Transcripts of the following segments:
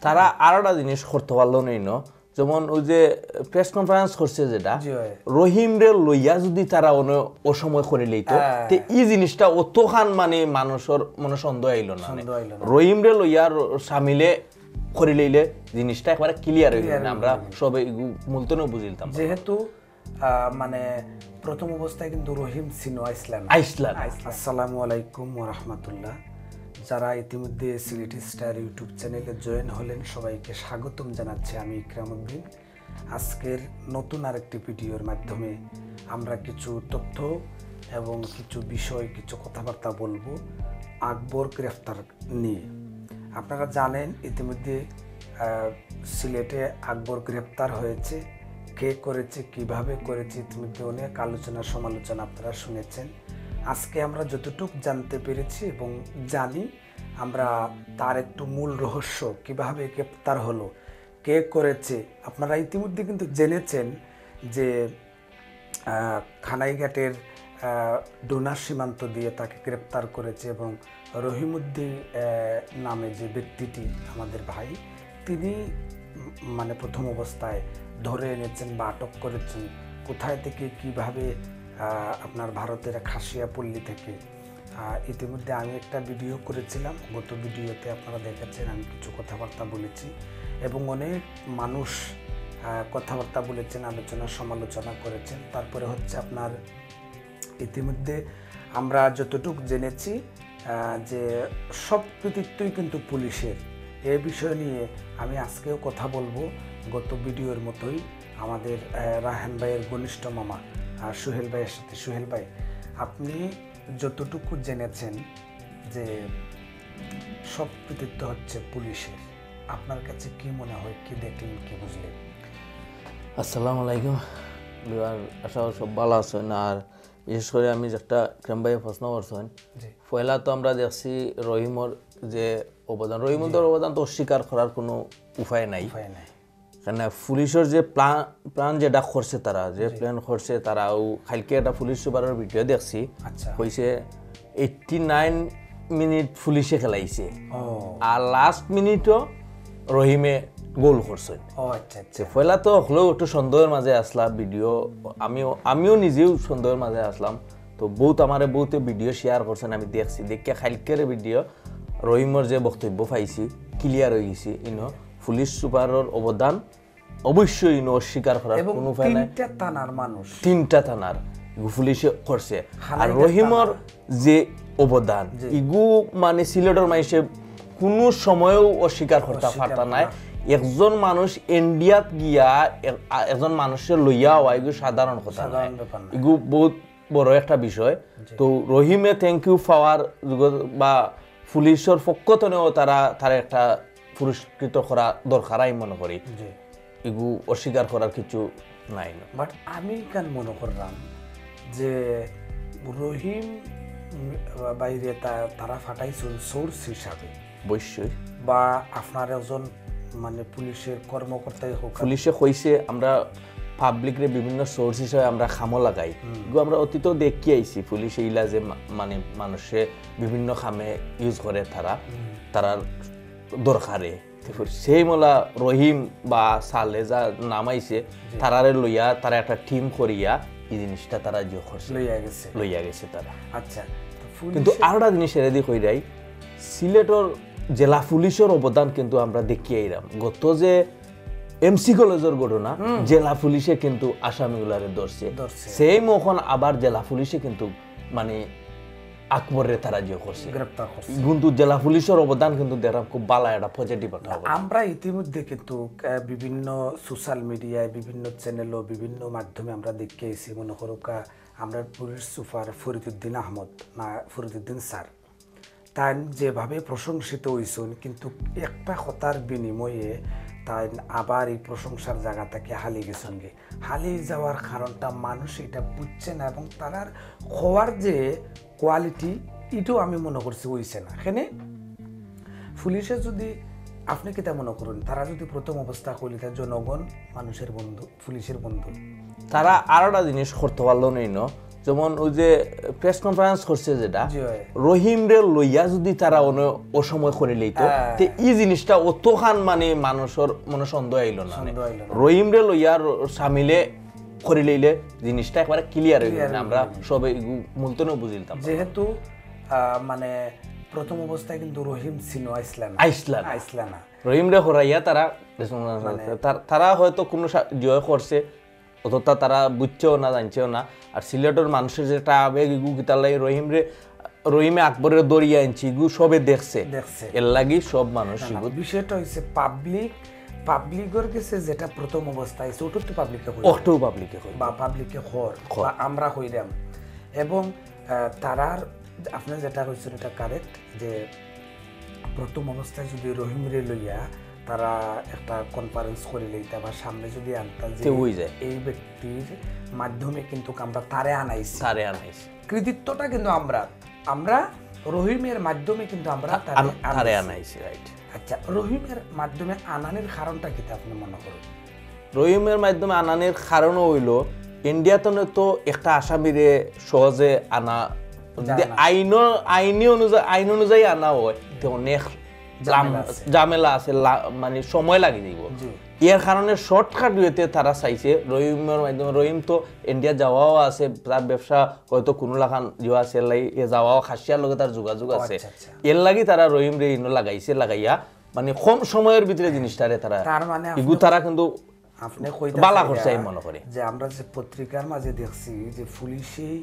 তারা আরেকটা জিনিস করতে পারলো নাই ন, যেমন ওই যে প্রেস কনফারেন্স করছে যেটা রহিম রে লইয়া যদি তারা ও সময় করে লইতো তে এই জিনিসটা অতখান মানে মানুষের মনে সন্দেহ আইলো না। রহিম রে লইয়া সামিলে করে লইলে জিনিসটা একবারে ক্লিয়ার হয়ে গেল, আমরা সবাই মূলতনও বুঝিলতাম। যেহেতু মানে প্রথম অবস্থায় কিন্তু রহিম সিনো আইসলাম। আসসালামু আলাইকুম ওয়া রাহমাতুল্লাহ। যারা ইতিমধ্যে সিলেটি স্টার ইউটিউব চ্যানেলে জয়েন হলেন সবাইকে স্বাগতম জানাচ্ছি আমি ইকরাম উদ্দিন। আজকের নতুন আরেকটি ভিডিওর মাধ্যমে আমরা কিছু তথ্য এবং কিছু বিষয় কিছু কথাবার্তা বলবো আকবর গ্রেফতার নিয়ে। আপনারা জানেন ইতিমধ্যে সিলেটে আকবর গ্রেফতার হয়েছে। কে করেছে, কিভাবে করেছে, ইতিমধ্যে অনেক আলোচনা সমালোচনা আপনারা শুনেছেন। আজকে আমরা যতটুকু জানতে পেরেছি এবং জানি, আমরা তার একটু মূল রহস্য কিভাবে গ্রেপ্তার হলো, কে করেছে। আপনারা ইতিমধ্যে কিন্তু জেনেছেন যে খানাইঘাটের ডোনার সীমান্ত দিয়ে তাকে গ্রেপ্তার করেছে এবং রহিমউদ্দিন নামে যে ব্যক্তিটি আমাদের ভাই, তিনি মানে প্রথম অবস্থায় ধরে এনেছেন বা আটক করেছেন। কোথায় থেকে কিভাবে, আপনার ভারতের খাসিয়াপল্লী থেকে। ইতিমধ্যে আমি একটা ভিডিও করেছিলাম, গত ভিডিওতে আপনারা দেখেছেন আমি কিছু কথাবার্তা বলেছি এবং অনেক মানুষ কথাবার্তা বলেছেন, আলোচনা সমালোচনা করেছেন। তারপরে হচ্ছে আপনার ইতিমধ্যে আমরা যতটুকু জেনেছি যে সব কৃতিত্বই কিন্তু পুলিশের। এই বিষয় নিয়ে আমি আজকেও কথা বলবো, গত ভিডিওর মতোই আমাদের রায়হান ভাইয়ের ঘনিষ্ঠ মামা সোহেল ভাইয়ের সাথে। সোহেল ভাই, আপনি যতটুকু জেনেছেন যে সব কৃতিত্ব হচ্ছে পুলিশের, আপনার কাছে কি মনে হয়, কি দেখলেন, কি বুঝলেন? আসসালামু আলাইকুম। আশা সব ভালো আছেন। আর বিশেষ করে আমি একটা ইকরাম ভাইয়ে প্রশ্ন করছেন, পয়লা তো আমরা দেখছি রহিমর যে অবদান, রহিমুদ্দের অবদান তো অস্বীকার করার কোনো উপায় নাই। কেন পুলিশের যে প্ল্যান যেটা করছে, তারা যে প্ল্যান করছে, তারা কালকে একটা পুলিশ সুপারের ভিডিও দেখছি, কইছে 89 মিনিট পুলিশে খেলাইছে আর লাস্ট মিনিটও রহিমে গোল করছে। পয়লা তো হলেও একটু সন্দেহের মাঝে আসলাম ভিডিও, আমিও নিজেও সন্দেহের মাঝে আসলাম। তো বহুত আমারে বহুতে ভিডিও শেয়ার করছেন, আমি দেখছি, দেখে কালকের ভিডিও রহিমর যে বক্তব্য পাইছি ক্লিয়ার হয়ে গেছি। ইনো পুলিশ সুপারের অবদান অবশ্যই অস্বীকার করার কোনো উপায় নাই। তিনটা থানার পুলিশে করছে। আর রহিমর যে অবদান ইগু মানে সিলেটের মানুষে কোনো সময়ও অস্বীকার করতে পারতা নাই। একজন মানুষ ইন্ডিয়াত গিয়া একজন মানুষের লইয়া হওয়া এগুলো সাধারণ কথা নয়, এগুলো বহুত বড় একটা বিষয়। তো রহিমে থ্যাংক ইউ পাওয়ার বা পুলিশের পক্ষ থেকেও তারা একটা পুরস্কৃত করা দরকার আমি মনে করি। এগুলো অস্বীকার করার কিছু নাই। বাট আমি কেন মনে করলাম যে রহিম বাইরে তারা ফাটাইছিল সোর্স হিসাবে অবশ্যই, বা আপনার একজন মানে পুলিশের কর্মকর্তাই হোক, পুলিশে কইছে আমরা পাবলিকরে বিভিন্ন সোর্স হিসেবে আমরা খামো লাগাই। আমরা অতীতেও দেখি আইছি পুলিশ এইলা যে মানে মানুষে বিভিন্ন খামে ইউজ করে তারা দরকারে। সেই মোলা রহিম বা সালে যা নামাইছে তারারে লইয়া তারা একটা টিম করিয়া এই জিনিসটা তারা যে করছে লইয়া গেছে তারা। আচ্ছা, কিন্তু আরেকটা জিনিস রেডি কইরাই সিলেটর জেলা পুলিশের অবদান কিন্তু আমরা দেখি আইরাম। গত যে এমসি কলেজের ঘটনা, জেলা পুলিশে কিন্তু আসামিগুলারে ধরছে, সেই মখন আবার জেলা পুলিশে কিন্তু মানে আকবরের তারা যে করছে, গ্রেফতার করছে। কিন্তু জেলা পুলিশের অবদান কিন্তু দেখলাম খুব ভালো একটা পজিটিভ একটা। আমরা ইতিমধ্যে কিন্তু বিভিন্ন সোশ্যাল মিডিয়ায়, বিভিন্ন চ্যানেল ও বিভিন্ন মাধ্যমে আমরা দেখে এসেছি। মনে করুক আমরা পুলিশ সুপার ফরিদউদ্দিন আহমদ না ফরিদউদ্দিন স্যার, তাই যেভাবে প্রশংসিত হয়েছেন, কিন্তু একটা কথার বিনিময়ে তাই আবার এই প্রশংসার জায়গা থেকে হারিয়ে গেছেন। হারিয়ে যাওয়ার কারণটা মানুষ এটা বুঝছে না এবং তার হওয়ার যে কোয়ালিটি এটাও আমি মনে করছি হইছে না। এখানে পুলিশে যদি আপনি কিতা মনে করুন, তারা যদি প্রথম অবস্থা করলে জনগণ মানুষের বন্ধু, পুলিশের বন্ধু, তারা আরেকটা জিনিস করতে পারলো না, যেমন ওই যে প্রেস কনফারেন্স করছে যেটা জি ভাই। রহিম রে লইয়া যদি তারা অসময় করে লইতো তে এই জিনিসটা অতখান মানে মানুষের মনে সন্দেহ আইল না রহিম রে লইয়া সামিলে করে লইলে জিনিসটা একবারে ক্লিয়ার হয়ে গেল আমরা সবাই মূলতনে বুঝিলতাম যেহেতু মানে প্রথম অবস্থায় কিন্তু রহিম ছিল আইসলানা রহিম রে হরাইয়া তারা তারা হয়তো কোনো জয় করছে অতটা তারা বুঝছেও না জানছেও না আর সিলেটের মানুষের যেটা আবেগ ইগু গীতালাই রহিমে আকবরের দরিয়া আনছি ইগু সবে দেখছে এর লাগি সব মানুষ বিষয়টা হচ্ছে পাবলিকের কাছে যেটা প্রথম অবস্থায় ওটা তো পাবলিকে বা পাবলিকে বা আমরা হইলাম এবং তারার আপনি যেটা হয়েছিল এটা কারেক্ট যে প্রথম অবস্থায় যদি রহিম রে লইয়া তারা একটা কনফারেন্স করে লইতা বা সামনে যদি আনতা যে এই ব্যক্তির মাধ্যমে কিন্তু আমরা তারে আনাইছি কৃতিত্বটা কিন্তু আমরা রহিমের মাধ্যমে কিন্তু আমরা তারে আনাইছি রাইট আচ্ছা রহিমের মাধ্যমে আনানের কারণটা কি আপনি মনে করেন রহিমের মাধ্যমে আনানের কারণ হইল ইন্ডিয়াতে তো একটা আসামিরে সহজে আনা যদি আইন অনুযায়ী আনা হয় তো অনেক ঝামেলা আছে মানে সময় লাগে যাইব এর কারণে শর্টকাট ওয়েতে তারা চাইছে রহিমের মাধ্যমে রহিম তো ইন্ডিয়া যাওয়াও আছে তার ব্যবসা হয়তো কোনো লাখান ইয়ে আছে যাওয়াও খাসিয়ার লগে তার যোগাযোগ আছে এর লাগি তারা রহিম রে লাগাইয়া মানে কম সময়ের ভিতরে জিনিসটারে তারা তারা কিন্তু আপনি বালা করছে মনে করে যে আমরা যে পত্রিকার মাঝে দেখছি যে পুলিশই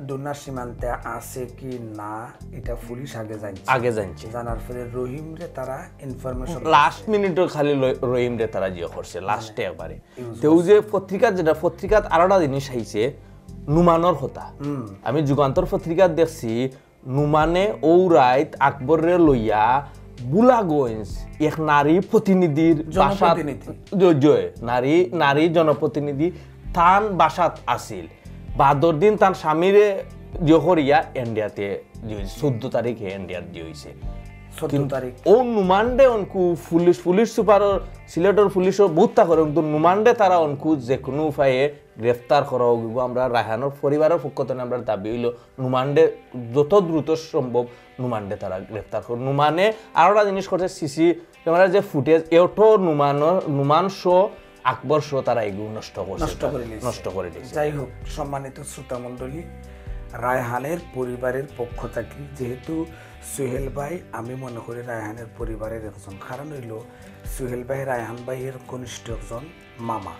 ডোনার সীমান্তে আছে কি না এটা পুলিশ আগে জানছে জানার পরে রহিম রে তারা ইনফরমেশন লাস্ট মিনিটে খালি রহিম রে তারা জিও করছে লাস্টে একবারে তেও যে পত্রিকাত আলাদা জিনিস আইছে নুমানের কথা আমি যুগান্তর পত্রিকা দেখছি নুমানে ও রাইত আকবরের লইয়া বুলাগঞ্জ এক নারী প্রতিনিধির নারী জনপ্রতিনিধি তান বাসাত আছিল বাদর দিন তার স্বামীরে জহরিয়া ইন্ডিয়াতে 14 তারিখে ইন্ডিয়ার দিয়েছে 14 তারিখ ও নুমান্ডে অনকু পুলিশ সুপার সিলেটের পুলিশও বহুতা করে কিন্তু নুমান্ডে তারা অনকু যে কোনো উপায়ে গ্রেফতার করা হোক আমরা রায়হানের পরিবারের পক্ষ থেকে আমরা দাবি হইল নুমান্ডে যত দ্রুত সম্ভব নুমান্ডে তারা গ্রেফতার করে নুমানে আরোটা জিনিস করছে সিসি ক্যামেরার যে ফুটেজ এওটো নুমান শো আকবর শো তারা এগুলো নষ্ট করে দিয়েছে যাই হোক সম্মানিত শ্রোতা মণ্ডলী রায়হানের পরিবারের পক্ষ থেকে যেহেতু সোহেল ভাই আমি মনে করি রায়হানের পরিবারের একজন কারণ হইল সোহেল ভাই রায়হান ভাইয়ের ঘনিষ্ঠ একজন মামা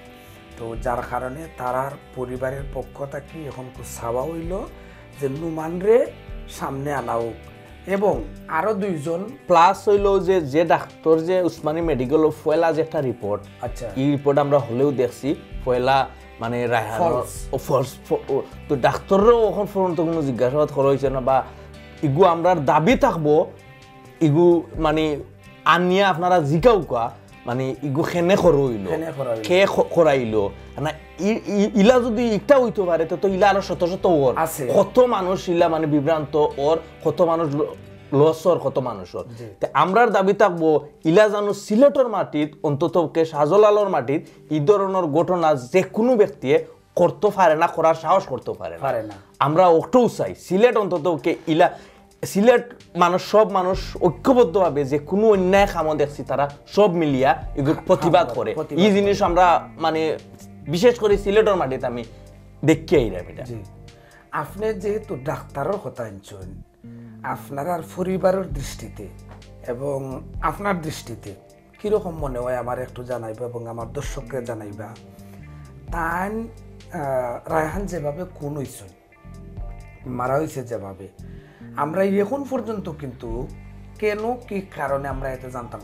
তো যার কারণে তারার পরিবারের পক্ষ থেকে এখন তো চাওয়া হইল যে নুমানরে সামনে আনা হোক এবং আরো দুইজন প্লাস হইল যে ডাক্তার যে উসমানী মেডিকেল ফয়লা যে একটা রিপোর্ট আচ্ছা এই রিপোর্ট আমরা হলেও দেখছি ফয়লা মানে রায়হান তো ডাক্তাররাও এখন পর্যন্ত কোনো জিজ্ঞাসাবাদ করা হয়েছে না বা ইগু আমরা দাবি থাকবো ইগু মানে আনিয়া আপনারা জিকাও কোয়া মানে ইগু খেনে করইল খে করাইল না ইলা যদি একটা হইতে পারে তো ইলা আরো শত শত ওর কত মানুষ ইলা মানে বিভ্রান্ত ওর কত মানুষ লসর কত মানুষের আমরার দাবি থাকবো ইলা জানো সিলেটের মাটিত অন্তত শাহজালালের মাটিত এই ধরনের ঘটনা যে কোনো ব্যক্তি করতে পারে না করার সাহস করতে পারে না আমরা ওটাও চাই সিলেট অন্তত ইলা সিলেট সব মানুষ ঐক্যবদ্ধভাবে যে কোনো অন্যায় কামও দেখছি তারা সব মিলিয়া এগুলো প্রতিবাদ করে এই জিনিস আমরা মানে বিশেষ করে সিলেটের মাটিতে আমি দেখি আইলাম এটা আপনি যেহেতু ডাক্তারের কথা আনছেন আপনার আর পরিবারের দৃষ্টিতে এবং আপনার দৃষ্টিতে কিরকম মনে হয় আমার একটু জানাইবা এবং আমার দর্শককে জানাইবা তাই রায়হান যেভাবে খুন হয়েছেন মারা হয়েছে যেভাবে আমরা এখন পর্যন্ত কিন্তু কেন কি কারণে আমরা এটা জানতাম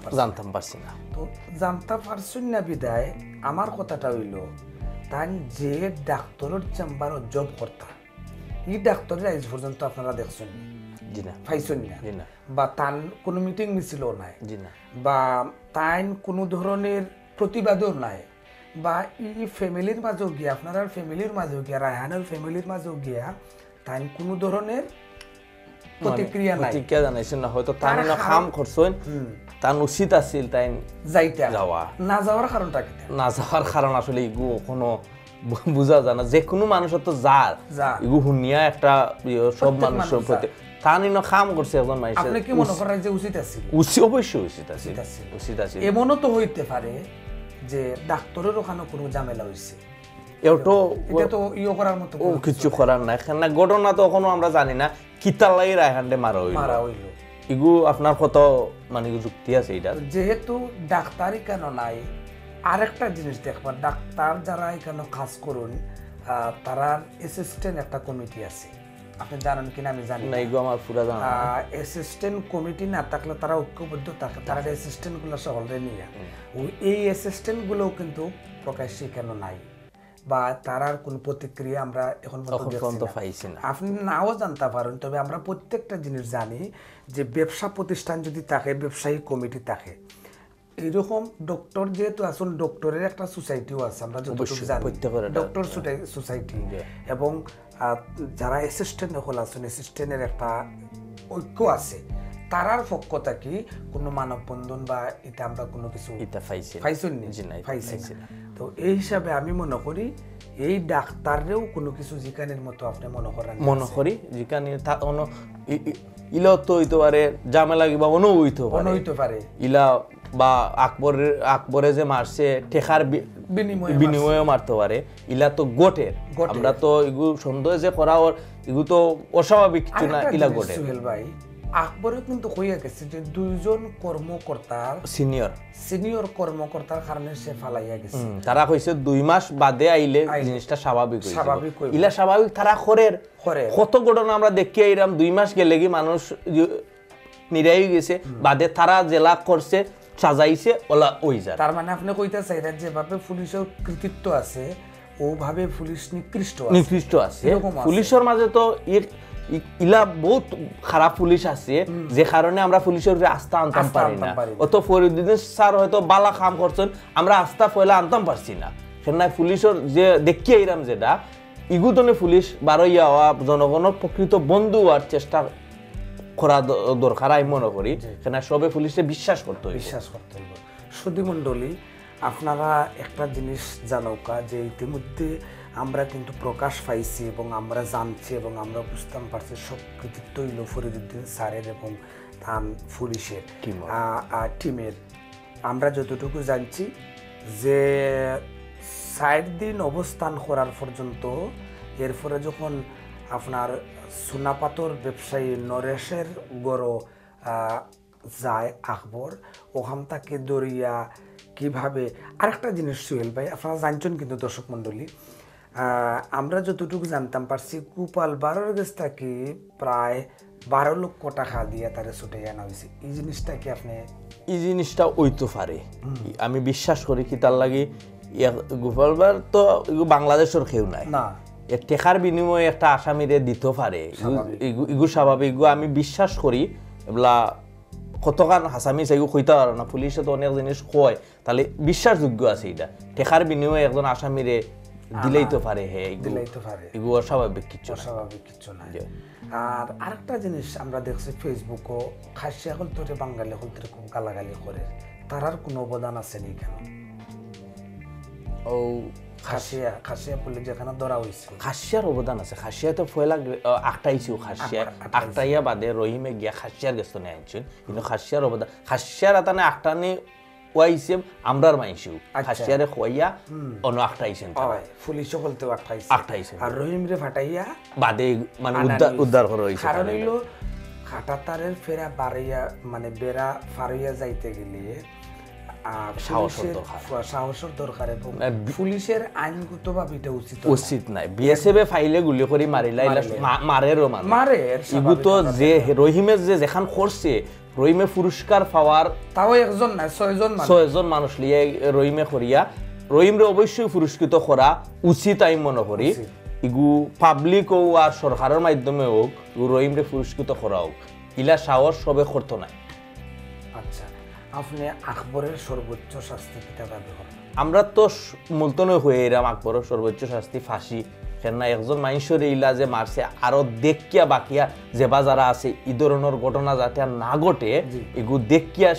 পারছি না তো জানতে পারছি না বিদায় আমার কথাটা হইল তাই যে ডাক্তারের চেম্বার জব করতা এই ডাক্তারের আজ পর্যন্ত আপনারা দেখছেন পাইছেন না বা তার কোনো মিটিং মিছিলও নাই বা তাই কোনো ধরনের প্রতিবাদও নাই বা এই ফ্যামিলির মাঝেও গিয়া আপনার ফ্যামিলির মাঝেও গিয়া রায়হানের ফ্যামিলির মাঝেও গিয়া তাই কোনো ধরনের প্রতিক্রিয়া জানাইছেন না হয়তো তার কাম করছেন তার উচিত আছিল তাই যাওয়া না যাওয়ার কারণটা কি না যাওয়ার কারণ আসলে ইগু কোনো বুঝা যায় না, যে কোনো মানুষের তো যার এগু শুনিয়া একটা সব মানুষের প্রতি তা নিন কাম করছে একজন মানুষ। আপনি কি মনে করেন যে উচিত আছে? অবশ্যই উচিত আছে। এমনও তো হইতে পারে যে ডাক্তারের ওখানে কোনো ঝামেলা হয়েছে, এটা তো করার মতো কিছু করার নাই। না ঘটনা তো এখনো আমরা জানি না কিতার লাগি রায়হান্ডে মারা হইল। এগু আপনার কত মানে যুক্তি আছে এটা? যেহেতু ডাক্তারই কেন নাই, আরেকটা জিনিস দেখবার, ডাক্তার যারা এখানে কাজ করুন তারা অ্যাসিস্ট্যান্ট একটা কমিটি আছে, আপনি জানেন কিনা আমি জানি না। এগু আমার পুরা জানা। অ্যাসিস্ট্যান্ট কমিটি না থাকলে তারা ঐক্যবদ্ধ থাকে, তারা অ্যাসিস্ট্যান্ট গুলো সকলে নিয়ে, এই অ্যাসিস্ট্যান্ট গুলোও কিন্তু প্রকাশ্যে কেন নাই বা তারার কোন প্রতিক্রিয়া আমরা এখন পর্যন্ত পাইছি না। আপনি নাও জানতে পারেন, তবে আমরা প্রত্যেকটা জিনিস জানি যে ব্যবসা প্রতিষ্ঠান যদি থাকে, ব্যবসায়ী কমিটি থাকে, এইরকম ডক্টর যেহেতু আসুন, ডক্টরের একটা সোসাইটিও আছে, আমরা যতটুকু জানি ডক্টর সোসাইটি, এবং যারা অ্যাসিস্ট্যান্ট হল আছেন অ্যাসিস্ট্যান্টের একটা ঐক্য আছে, তারার পক্ষ থেকে কোনো মানববন্ধন বা এটা আমরা কোনো কিছু পাইছি না। তো এই হিসাবে আমি মনে করি এই ডাক্তাররেও কোনো কিছু জিকানের মতো আপনি মনে করি জিকানি ইলা তো হইতে পারে ঝামেলা কিবা অনো হইতে পারে ইলা, বা আকবরে যে মারছে ঠেকার বিনিময়ে মারতে পারে, ইলা তো গোটের। আমরা তো এগু সন্দেহ যে করা এগু তো অস্বাভাবিক কিছু না, ইলা গোটের। সুহেল ভাই, আকবরে কিন্তু কইয়া গেছে যে দুইজন কর্মকর্তার সিনিয়র কর্মকর্তার কারণে সে ফালাইয়া গেছে। তারা কইছে 2 মাস বাদে আইলে জিনিসটা স্বাভাবিক হইছে। ইলা স্বাভাবিক তারা করের কত ঘটনা আমরা দেখি আইরাম, 2 মাস গেলে কি মানুষ নিরাই গেছে, বাদে তারা জেলা করছে, সাজাইছে, ওলা ওই যায়। তার মানে আপনি কইতা চাইরা যেভাবে পুলিশের কৃতিত্ব আছে ওভাবে পুলিশ নিকৃষ্ট আছে। পুলিশের মাঝে তো ইলা বহুত খারাপ পুলিশ আছে, যে কারণে আমরা পুলিশের উপরে আস্থা আনতাম পারি না। অত ফরিদুদ্দিন স্যার হয়তো বালা কাম করছেন, আমরা আস্থা পয়লা আনতাম পারছি না। সেখানে পুলিশের যে দেখি আইরাম যেটা ইগুতনে পুলিশ বারইয়া হওয়া, জনগণের প্রকৃত বন্ধু হওয়ার চেষ্টা করা দরকার আমি মনে করি। সেখানে সবে পুলিশে বিশ্বাস করতে হইব। সুধীমণ্ডলী, আপনারা একটা জিনিস জানোকা যে ইতিমধ্যে আমরা কিন্তু প্রকাশ পাইছি এবং আমরা জানছি এবং আমরা বুঝতাম পারছি সব কৃতিত্ব হইল ফরিদুদ্দিন স্যারের এবং থান পুলিশের টিমের। আমরা যতটুকু জানছি যে 60 দিন অবস্থান করার পর্যন্ত, এরপরে যখন আপনার সোনাপাতর ব্যবসায়ী নরেশের গড় যায় আকবর, ওখান থেকে দরিয়া কিভাবে। আরেকটা জিনিস সুহেল ভাই, আপনারা জানছেন কিন্তু দর্শক মণ্ডলী, আমরা যতটুকু জানতাম পারছি গোপাল বারোর কাছ থেকে প্রায় 12 লক্ষ টাকা দিয়ে তারা ছুটে আনা হয়েছে। এই জিনিসটা কি আপনি? এই জিনিসটা ওইতে পারে, আমি বিশ্বাস করি। কি তার লাগে গোপাল বার তো বাংলাদেশের কেউ নাই না, টেকার বিনিময়ে একটা আসামিরে দিতে পারে, ইগু স্বাভাবিক। আমি বিশ্বাস করি এগুলা কতখান হাসামি চাইগু কইতে পারো না, পুলিশে তো অনেক জিনিস কয়, তাহলে বিশ্বাসযোগ্য আছে এটা। টেকার বিনিময়ে একজন আসামিরে দিলেই তো পারে, এগুলো অস্বাভাবিক কিছু না। আর আরেকটা জিনিস আমরা দেখছি ফেসবুকও, খাসিয়া হলতরে বাঙালি হলতরে খুব গালাগালি করে, তারার কোনো অবদান আছে নি কেন? ও খাসিয়া পুলিশ যেখানে ধরা হয়েছে, খাসিয়ার অবদান আছে। খাসিয়া তো ফয়লা আটটাইছিল, খাসিয়া আটটাইয়া বাদে রহিমে গিয়া খাসিয়ার গেছে নিয়ে আনছেন, কিন্তু খাসিয়ার অবদান, খাসিয়ার আতানে আটটানে ওয়াইছে আমরার মাইছিও, খাসিয়ারে খোয়াইয়া অন্য আটটাইছেন, পুলিশও বলতে আটটাইছে, আর রহিমরে ফাটাইয়া বাদে মানে উদ্ধার করা হয়েছে। কারণ হইল খাটাতারের ফেরা বাড়াইয়া মানে বেড়া ফারাইয়া যাইতে গেলে সাহসের দরকার এবং পুলিশের আইনগতভাবে এটা উচিত নাই। বিএসএফ ফাইলে গুলি করে মারিলা মারেরও মারে ইগু তো যে রহিমের যে যেখান করছে, রহিমে পুরস্কার পাওয়ার তাও একজন না 6জন মানুষ লিয়ে রহিমে করিয়া, রহিমরে অবশ্যই পুরস্কৃত করা উচিত আমি মনে করি। ইগু পাবলিক হোক আর সরকারের মাধ্যমে হোক, রহিমরে পুরস্কৃত করা হোক, ইলা সাহস সবে করতো না। আচ্ছা, আপনি আকবরের সর্বোচ্চ শাস্তি কিটা দাবি করেন? আমরা তো মুলতনে হয়ে এরাম আকবরের সর্বোচ্চ শাস্তি ফাঁসি। কেননা একজন মানুষের ইলা যে মারছে, আরো দেখিয়া বাকিয়া যেবা যারা আছে এই ধরনের ঘটনা যাতে আর না ঘটে, এগু দেখিয়া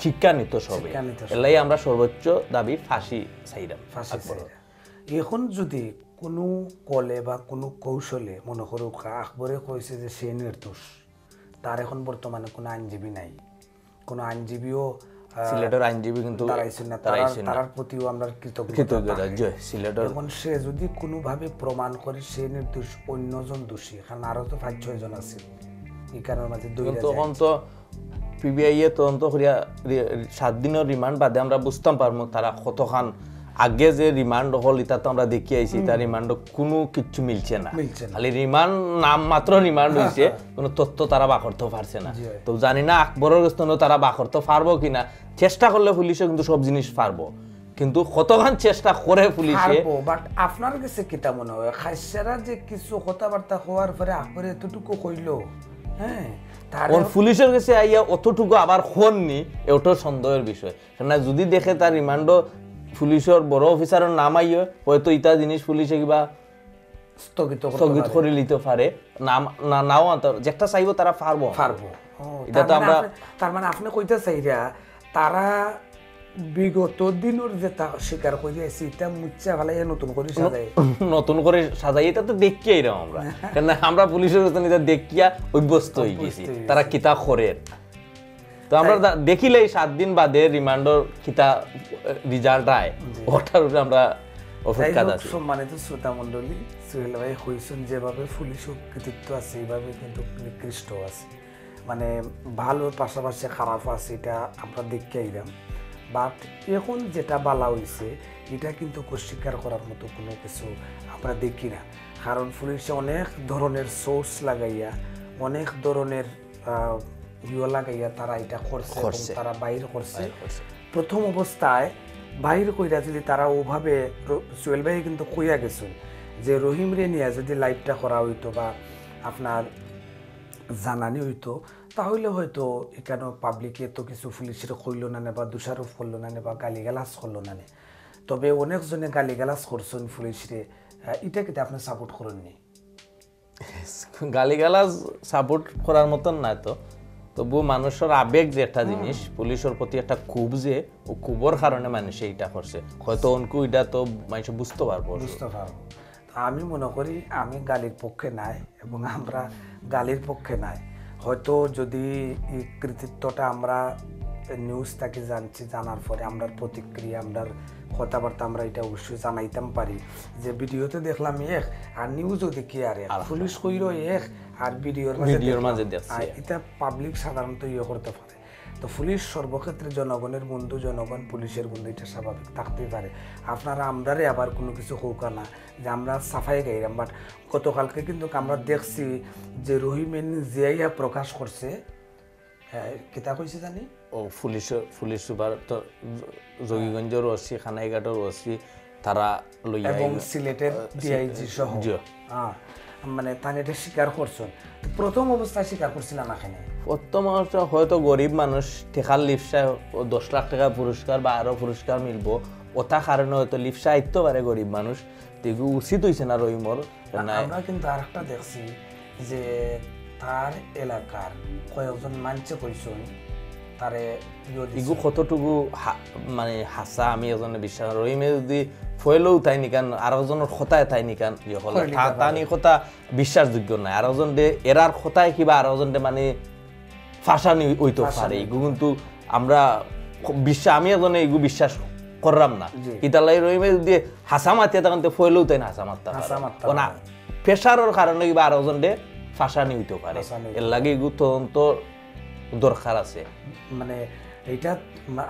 শিক্ষা নিত সবে। এলাই আমরা সর্বোচ্চ দাবি ফাঁসি চাইলাম। এখন যদি কোনো কলে বা কোনো কৌশলে মনে করো আকবরে কইছে যে সে নির্দোষ, তার এখন বর্তমানে কোনো আইনজীবী নাই, কোনো আইনজীবীও সিলেটের আইনজীবী কিন্তু দাঁড়াইছেন না, তার প্রতিও আমরা কৃতজ্ঞতা জয় সিলেটের। এখন সে যদি কোনোভাবে প্রমাণ করে সে নির্দোষ, অন্যজন দোষী, কারণ আরো তো 5-6 জন আছে এই কারণের মাঝে তখন তো পিবিআই এ তদন্ত করিয়া 7 দিনের রিমান্ড বাদে আমরা বুঝতাম পারবো তারা কতখান আগে যে রিমান্ড হল এটা তো আমরা দেখি আইছি, তার রিমান্ড কোনো কিছু মিলছে না, খালি রিমান্ড নাম মাত্র রিমান্ড হয়েছে, কোনো তথ্য তারা বা করতে পারছে না। তো জানি না আকবরের স্থানে তারা বা করতে পারবো কিনা, চেষ্টা করলে পুলিশে কিন্তু সব জিনিস পারবো, কিন্তু কতখান চেষ্টা করে পুলিশে। বাট আপনার কাছে কিটা মনে হয় খাইসারা যে কিছু কথাবার্তা হওয়ার পরে আকবরে এতটুকু কইলো, হ্যাঁ পুলিশের কাছে আইয়া অতটুকু আবার হননি, এটাও সন্দেহের বিষয়। কেন যদি দেখে তার রিমান্ড পুলিশের বড় অফিসারের নাম আইয়ে হয়তো ইটা জিনিস পুলিশে কিবা স্থগিত করে নিতে পারে, নাও যেটা চাইবো তারা পারবো। এটা তো আমরা তার মানে আপনি কইতে চাইরা তারা বিগত দিনের যেটা স্বীকার করে আইছে এটা মুচ্ছা ভালাই নতুন করে সাজাই এটা তো দেখি এরকম আমরা, কেন আমরা পুলিশের কাছে এটা দেখিয়া অভ্যস্ত হয়ে গেছি তারা কিতা করে। তো আমরা দেখিলেই 7 দিন বাদে রিমান্ডর কিতা রেজাল্ট আয় ওটার উপরে আমরা অপেক্ষা আছি। সম্মানিত শ্রোতা মণ্ডলী, সোহেল ভাই হইছেন যেভাবে পুলিশের কৃতিত্ব আছে এইভাবে কিন্তু নিকৃষ্ট আছে, মানে ভালোর পাশাপাশি খারাপ আছে, এটা আমরা দেখে আইলাম। বাট এখন যেটা বালা হয়েছে এটা কিন্তু অস্বীকার করার মতো কোনো কিছু আমরা দেখি না, কারণ পুলিশে অনেক ধরনের সোর্স লাগাইয়া অনেক ধরনের লাগাইয়া তারা এটা করছে, তারা বাইর করছে। প্রথম অবস্থায় বাইর কইরা যদি তারা ওভাবে সোহেল ভাই কিন্তু কইয়া গেছেন যে রহিম রে নিয়ে যদি লাইভটা করা হইতো বা আপনার জানানি হইতো তাহলে হয়তো এখানে পাবলিকে এত কিছু পুলিশের কইল না বা দোষারোপ করলো না বা গালিগালাজ করলো না। তবে অনেকজনে গালিগালাজ করছেন পুলিশরে, এটা কিন্তু আপনি সাপোর্ট করেননি? গালিগালাজ সাপোর্ট করার মতন না, তো তবু মানুষের আবেগ যে একটা জিনিস, পুলিশের প্রতি একটা ক্ষোভ, যে ও ক্ষোভর কারণে মানুষ এইটা করছে, হয়তো অনকু এটা তো মানুষ বুঝতে পারবো। আমি মনে করি আমি গালির পক্ষে নাই এবং আমরা গালির পক্ষে নাই। হয়তো যদি এই কৃতিত্বটা আমরা নিউজ থেকে জানছি, জানার পরে আমরা প্রতিক্রিয়া, আমরা কথাবার্তা আমরা এটা অবশ্যই জানাইতাম পারি যে ভিডিওতে দেখলাম এক আর নিউজও দেখি আর এক, পুলিশ কইরো এক আর ভিডিওর মাঝে এটা পাবলিক সাধারণত ইয়ে করতে পারে। তো পুলিশ সর্বক্ষেত্রে জনগণের বন্ধু, জনগণ পুলিশের বন্ধু, এটা স্বাভাবিক থাকতেই পারে। আপনারা আমরারে আবার কোনো কিছু হোক না যে আমরা সাফাই গাইলাম, বাট গতকালকে কিন্তু আমরা দেখছি যে রহিমেন জিয়াইয়া প্রকাশ করছে, কিতা কইছে জানি ও পুলিশ সুপার তো যোগীগঞ্জের ওসি, খানাইঘাটের ওসি তারা লইয়া এবং সিলেটের ডিআইজি সহ মানে তাই এটা স্বীকার করছেন। প্রথম অবস্থায় স্বীকার করছিল না, এখানে প্রথম অবস্থা হয়তো গরিব মানুষ ঠেকার লিপসায় 10 লাখ টাকা পুরস্কার বা আরো পুরস্কার মিলবো, ওটা কারণে হয়তো লিপসা আইতে পারে গরিব মানুষ, এগুলো উচিত হয়েছে না রহিমর। আমরা কিন্তু আর একটা দেখছি যে তার এলাকার কয়েকজন মানুষে কইছেন তারে এগুলো কতটুকু মানে হাসা আমি এজনে বিশ্বাস, রহিমে যদি ফয়েলেও তাই নিকান আর একজনের কথায় তাই নিকান ইয়ে হল তানি কথা বিশ্বাসযোগ্য নাই, আর একজন এরার কথায় কিবা আর একজন মানে ফাঁসানি হইতে পারে, এগুলো কিন্তু আমরা আমি একজনে এগুলো বিশ্বাস করলাম না। ইতালাই রহিমে যদি হাসা মাতিয়ে তখন ফয়েলেও তাই না হাসা মারতে না, প্রেশারের কারণে কিবা আর একজন ফাঁসানি হইতে পারে, এর লাগে এগুলো তদন্ত দরকার আছে। মানে এইটা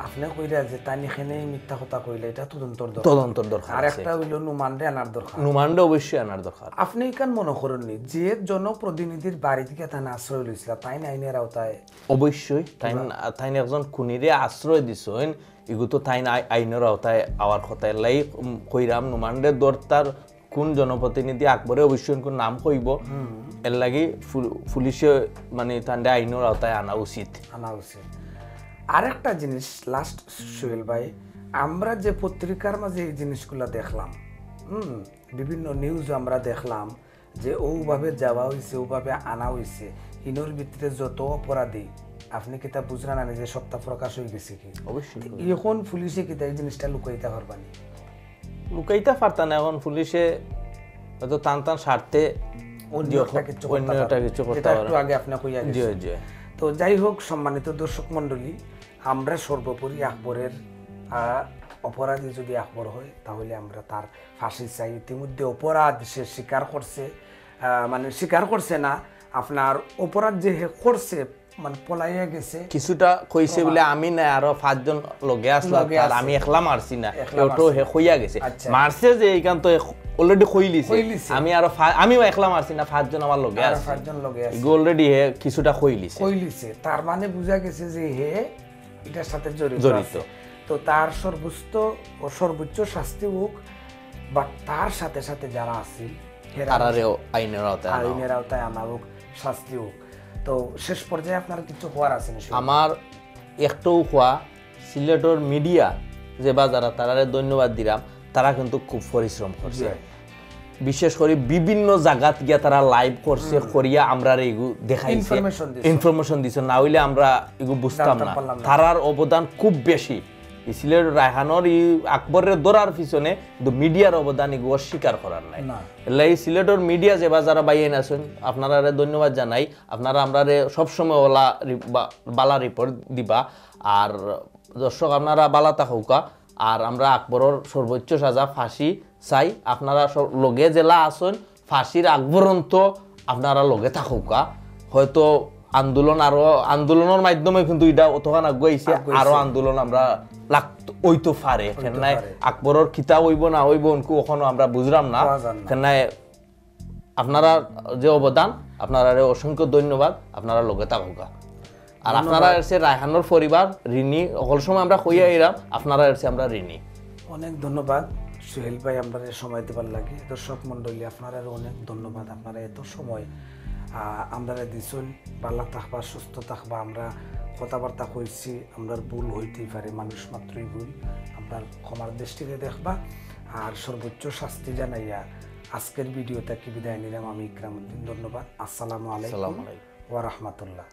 আপনি কইরা যে তাই এখানে মিথ্যা কথা কইলে এটা তদন্তর দরকার, আর একটা হইল নুমান্ডে আনার দরকার, নুমান্ডে অবশ্যই আনার দরকার। আপনি কেন মনে করেননি যে জনপ্রতিনিধির বাড়ি থেকে তাই আশ্রয় লইছিল তাই আইনের আওতায়? অবশ্যই তাই একজন খুনিরে আশ্রয় দিছেন, এগুলো তো তাই আইনের আওতায় আওয়ার কথা, লাই কইরাম নুমান্ডে দরতার কোন জনপ্রতিনিধি আকবরে অবশ্যই কোন নাম কইব, এর লাগি পুলিশে মানে তান্ডে আইনের আওতায় আনা উচিত। আরেকটা জিনিস লাস্ট সোহেল ভাই, আমরা যে পত্রিকার মাঝে এই জিনিসগুলো দেখলাম, বিভিন্ন নিউজ আমরা দেখলাম যে ওভাবে যাওয়া হয়েছে, ওভাবে আনা হয়েছে, ইনোর ভিতরে যত অপরাধী আপনি কিতা বুঝলেন না যে সপ্তাহ প্রকাশ হয়ে গেছে কি? অবশ্যই এখন পুলিশে কিতা এই জিনিসটা লুকাইতে পারবানি? লুকাইতে পারতা না, এখন পুলিশে হয়তো টান টান সারতে অন্যটা কিছু করতে অন্যটা পারে। কিছু করতে যেটা পারে। একটু আগে আপনি কইয়া জি গেছেন। জি তো যাই হোক, সম্মানিত দর্শক মণ্ডলী, আমরা সর্বোপরি আকবরের অপরাধী যদি আকবর হয় তাহলে আমরা তার ফাঁসি চাই। ইতিমধ্যে অপরাধ সে স্বীকার করছে, মানে স্বীকার করছে না, আপনার অপরাধ যে হে করছে মানে পলাইয়া গেছে। কিছুটা কইছে বলে আমি না আরো 5 জন লগে আসলো, লগে আর আছে। আমি একলা মারছি না, একলা ওটো হে কইয়া গেছে। আচ্ছা। মারছে যে এইখান তো অলরেডি কইলিছে, কইলিছে। আমি আরো আমিও একলা মারছি না, 5 জন আমার লগে আর আছে, 5 জন লগে আছে, অলরেডি হে কিছুটা কইলিছে। কইলিছে। তার মানে বোঝা গেছে যে হে এটার সাথে জড়িত জড়িত। আছে। তো তার সর্বোচ্চ শাস্তি হোক, বা তার সাথে সাথে যারা আছে তারারেও আইনের আওতায় আনা হোক। আইনের আওতায় আনা হোক, শাস্তি হোক। তো শেষ পর্যায়ে আপনার কিছু হওয়ার আছে না? আমার একটাও হওয়া সিলেটর মিডিয়া যে বা যারা তারারে ধন্যবাদ দিলাম, তারা কিন্তু খুব পরিশ্রম করছে। বিশেষ করে বিভিন্ন জায়গাত গিয়া তারা লাইভ করছে, করিয়া আমরা এগু দেখাইছে, ইনফরমেশন দিছে, না হইলে আমরা এগু বুঝতাম না। তারার অবদান খুব বেশি। সিলেট রায়হানোর আকবরের দৌড়ার পিছনে কিন্তু মিডিয়ার অবদান এগু অস্বীকার করার নাই। এই সিলেটর মিডিয়া যে বা যারা বাইন আছেন, আপনারা ধন্যবাদ জানাই। আপনারা আমরা সবসময় বালা রিপোর্ট দিবা, আর দর্শক আপনারা বালা থাকুকা, আর আমরা আকবরের সর্বোচ্চ সাজা ফাঁসি চাই। আপনারা লগে জেলা আসুন, ফাঁসির আকবরন্ত আপনারা লগে থাকুকা। হয়তো আন্দোলনের মাধ্যমে কিন্তু এটা অতখান আগুয়াইছে, আরো আন্দোলন আমরা ওইতো পারে। কেনায় আকবরের খিতা হইব না হইব ওখানে আমরা বুঝলাম না। কেনায় আপনারা যে অবদান, আপনারা অসংখ্য ধন্যবাদ, আপনারা লগে থাকুকা। আর আপনারা এসে রায়হানোর পরিবার ঋণী, সকল সময় আমরা কইয়া এরাম, আপনারা এসে আমরা ঋণী। অনেক ধন্যবাদ সুহেল ভাই, আমরা সময় দেবার লাগে। দর্শক মন্ডলী, আপনারা অনেক ধন্যবাদ, আপনারা এত সময় আমরা দিছুন। ভালো থাকবা, সুস্থ থাকবা। আমরা কথাবার্তা কইছি, আমরা ভুল হইতেই পারে, মানুষ মাত্রই ভুল, আমরা ক্ষমার দৃষ্টিতে দেখবা। আর সর্বোচ্চ শাস্তি জানাইয়া আজকের ভিডিওটা কি বিদায় নিলাম। আমি ইকরামউদ্দিন, ধন্যবাদ। আসসালামু আলাইকুম ওয়া রাহমাতুল্লাহ।